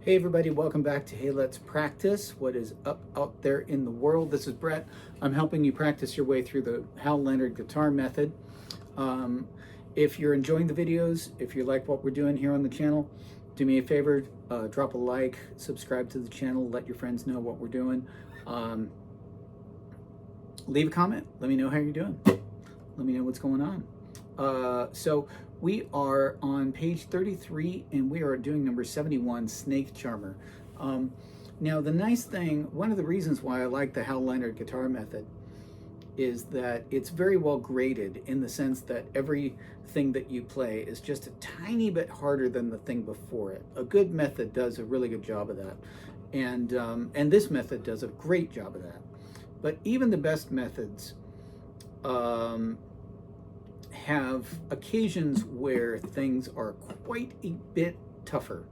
Hey everybody, welcome back to Hey Let's Practice. What is up out there in the world? This is Brett. I'm helping you practice your way through the Hal Leonard guitar method. If you're enjoying the videos, if you like what we're doing here on the channel, do me a favor, drop a like, subscribe to the channel, let your friends know what we're doing. Leave a comment, let me know how you're doing. Let me know what's going on. So we are on page 33 and we are doing number 71, Snake Charmer. Now the nice thing, one of the reasons why I like the Hal Leonard guitar method is that it's very well graded in the sense that everything that you play is just a tiny bit harder than the thing before it. A good method does a really good job of that. And this method does a great job of that. But even the best methods have occasions where things are quite a bit tougher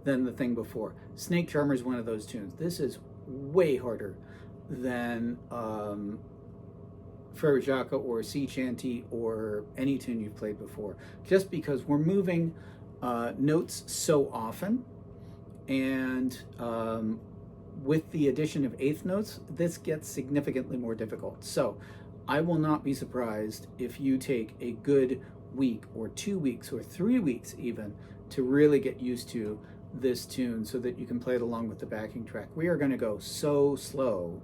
than the thing before. Snake Charmer is one of those tunes. This is way harder than Frere Jacques or Sea Chanty or any tune you've played before, just because we're moving notes so often, and with the addition of eighth notes, this gets significantly more difficult. So I will not be surprised if you take a good week or 2 weeks or 3 weeks even to really get used to this tune so that you can play it along with the backing track. We are going to go so slow,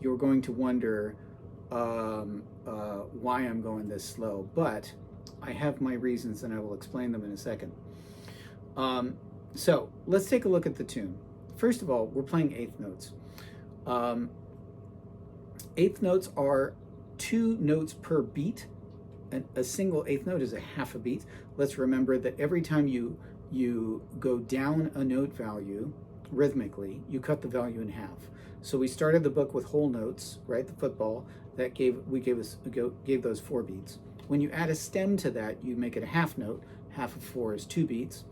you're going to wonder why I'm going this slow, but I have my reasons and I will explain them in a second. So let's take a look at the tune. First of all, we're playing eighth notes. Eighth notes are 2 notes per beat, and a single eighth note is a half a beat. Let's remember that every time you go down a note value rhythmically, you cut the value in half. So we started the book with whole notes, right? The football that gave those 4 beats. When you add a stem to that, you make it a half note. Half of 4 is 2 beats.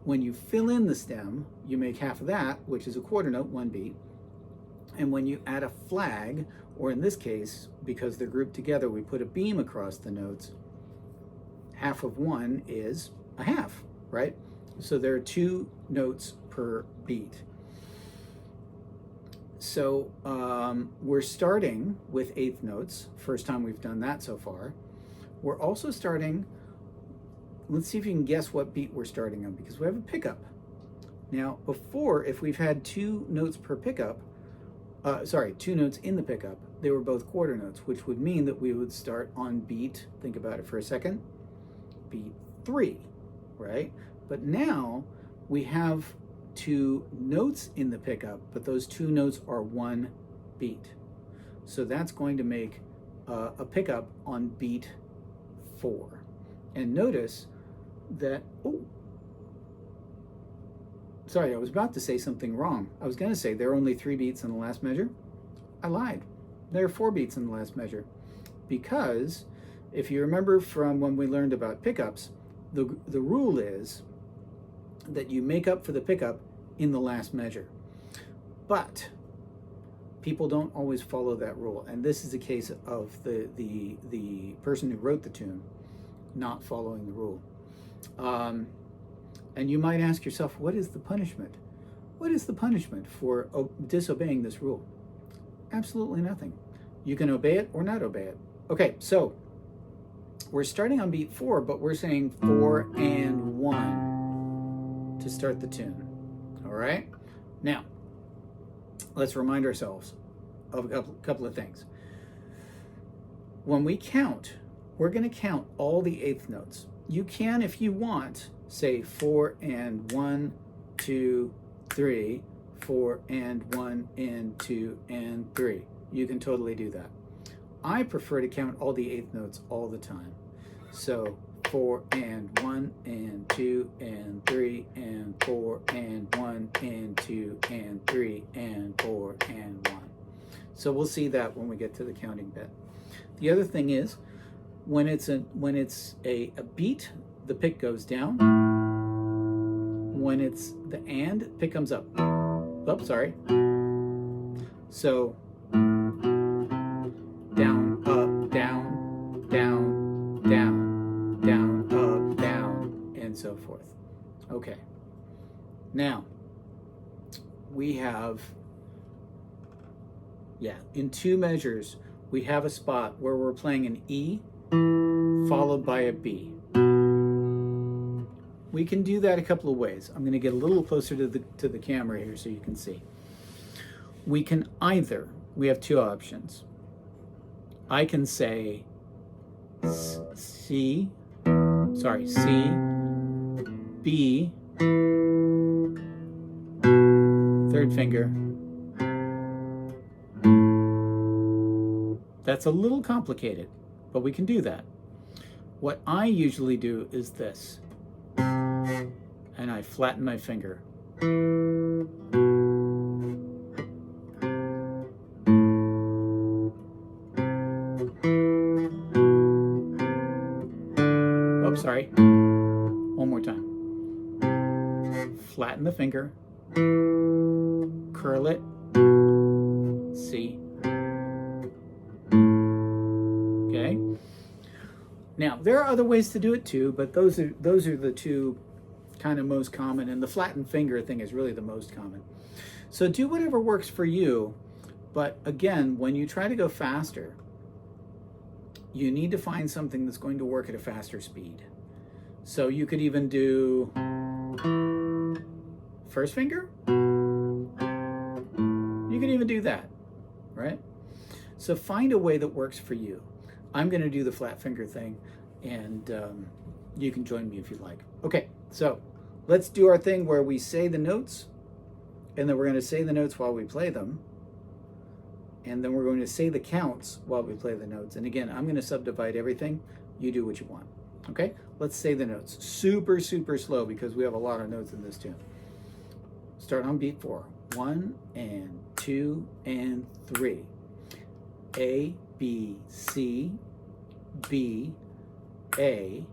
When you fill in the stem, you make half of that, which is a quarter note, 1 beat. And when you add a flag, or in this case, because they're grouped together, we put a beam across the notes, half of 1 is a half, right? So there are 2 notes per beat. So we're starting with eighth notes. First time we've done that so far. We're also starting, let's see if you can guess what beat we're starting on, because we have a pickup. Now before, if we've had 2 notes per pickup, 2 notes in the pickup, they were both quarter notes, which would mean that we would start on beat, think about it for a second, beat 3, right? But now we have 2 notes in the pickup, but those 2 notes are 1 beat. So that's going to make a pickup on beat 4. And notice that, sorry, I was about to say something wrong. I was going to say there are only 3 beats in the last measure. I lied. There are 4 beats in the last measure. Because if you remember from when we learned about pickups, the rule is that you make up for the pickup in the last measure. But people don't always follow that rule. And this is a case of the person who wrote the tune not following the rule. And you might ask yourself, what is the punishment? What is the punishment for disobeying this rule? Absolutely nothing. You can obey it or not obey it. Okay, so we're starting on beat 4, but we're saying 4 and 1 to start the tune. All right? Now, let's remind ourselves of a couple of things. When we count, we're going to count all the eighth notes. You can, if you want, say 4 and 1, 2, 3, 4 and 1 and 2 and 3. You can totally do that. I prefer to count all the eighth notes all the time. So 4 and 1 and 2 and 3 and 4 and 1 and 2 and 3 and 4 and 1. So we'll see that when we get to the counting bit. The other thing is, when it's a beat, the pick goes down. When it's the and, pick comes up. Oh, sorry. So down, up, down, down, down, down, up, down, and so forth. Okay. Now, we have, yeah, in 2 measures, we have a spot where we're playing an E followed by a B. We can do that a couple of ways. I'm going to get a little closer to the camera here so you can see. We can either, we have 2 options. I can say C, B, 3rd finger. That's a little complicated, but we can do that. What I usually do is this, and I flatten my finger. Oh, sorry. One more time. Flatten the finger, curl it, C. Okay. Now, there are other ways to do it too, but those are the 2 kind of most common, and the flattened finger thing is really the most common. So do whatever works for you, but again, when you try to go faster, you need to find something that's going to work at a faster speed. So you could even do 1st finger. You can even do that, right? So find a way that works for you. I'm going to do the flat finger thing, and you can join me if you'd like. Okay, so let's do our thing where we say the notes, and then we're going to say the notes while we play them, and then we're going to say the counts while we play the notes. And again, I'm going to subdivide everything. You do what you want. Okay, let's say the notes. Super, super slow because we have a lot of notes in this tune. Start on beat 4. 1 and 2 and 3. A, B, C, B, A,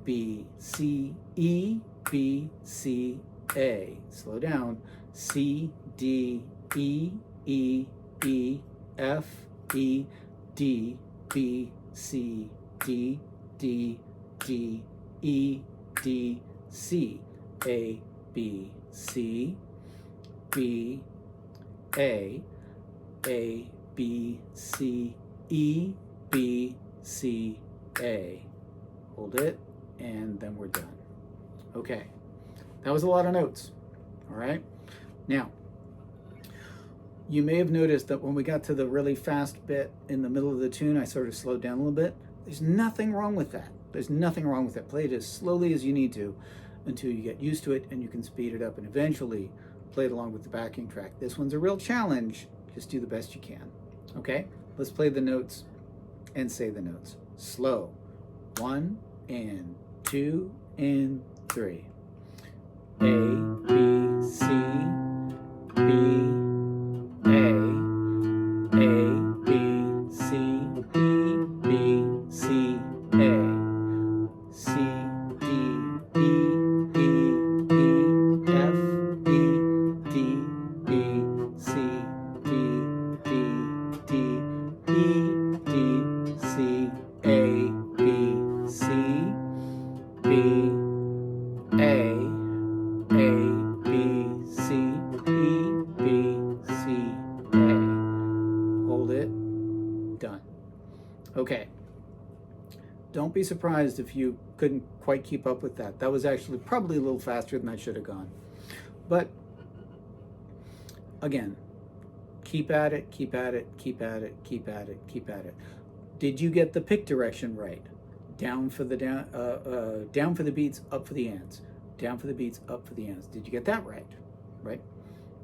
B, C, E, B, C, A. Slow down. C, D, E, E, E, F, E, D, B, C, D, D, D, E, D, C, A, B, C, B, A, B, C, E, B, C, A. Hold it, and then we're done. Okay, that was a lot of notes, all right? Now, you may have noticed that when we got to the really fast bit in the middle of the tune, I sort of slowed down a little bit. There's nothing wrong with that. There's nothing wrong with it. Play it as slowly as you need to until you get used to it, and you can speed it up and eventually play it along with the backing track. This one's a real challenge. Just do the best you can. Okay, let's play the notes and say the notes. Slow. 1 and 2 and 3. A, B, C, B, A, B, C, E, B, C, A, C, D, E, E, F, E, D, B, C, D, D, E, D, C, A, B, C, B, A, B, C, E, B, C, A. Hold it. Done. Okay. Don't be surprised if you couldn't quite keep up with that. That was actually probably a little faster than I should have gone. But again, keep at it, keep at it, keep at it, keep at it, keep at it. Did you get the pick direction right? Down for the down for the beats, up for the ands. Down for the beats, up for the ands. Did you get that right? Right?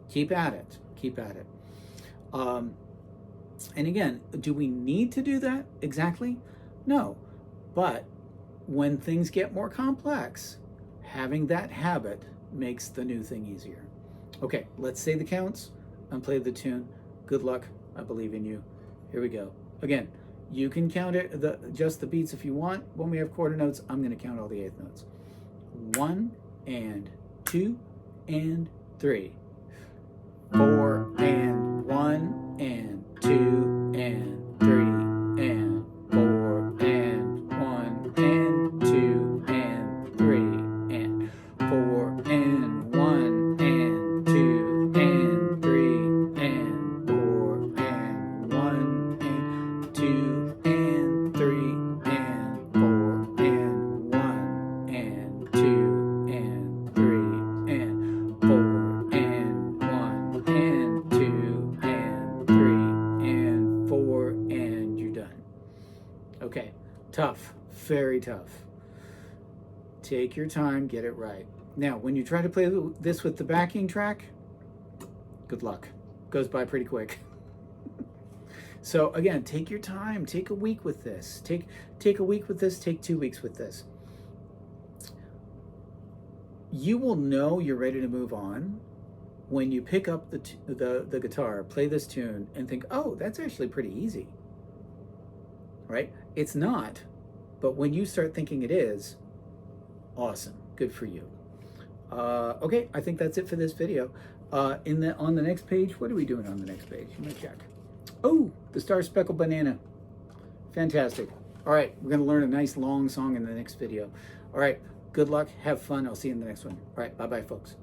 Keep at it. Keep at it. And again, do we need to do that exactly? No. But when things get more complex, having that habit makes the new thing easier. Okay, let's say the counts and play the tune. Good luck. I believe in you. Here we go. Again, you can count it just the beats if you want. When we have quarter notes, I'm going to count all the eighth notes. 1 and 2 and 3. 4 and 1 and 2 and 3 and 4 and 1 and 2 and 3 and 4 and 1 and 2 Very tough. Take your time, get it right. Now, when you try to play this with the backing track, good luck. Goes by pretty quick. So again, take your time. Take a week with this. Take a week with this. Take 2 weeks with this. You will know you're ready to move on when you pick up the guitar, play this tune, and think, oh, that's actually pretty easy. Right? It's not, but when you start thinking it is, awesome. Good for you. Okay, I think that's it for this video. On the next page, what are we doing on the next page? Let me check. Oh, the Star Speckled Banana. Fantastic. All right, we're going to learn a nice long song in the next video. All right, good luck. Have fun. I'll see you in the next one. All right, bye-bye, folks.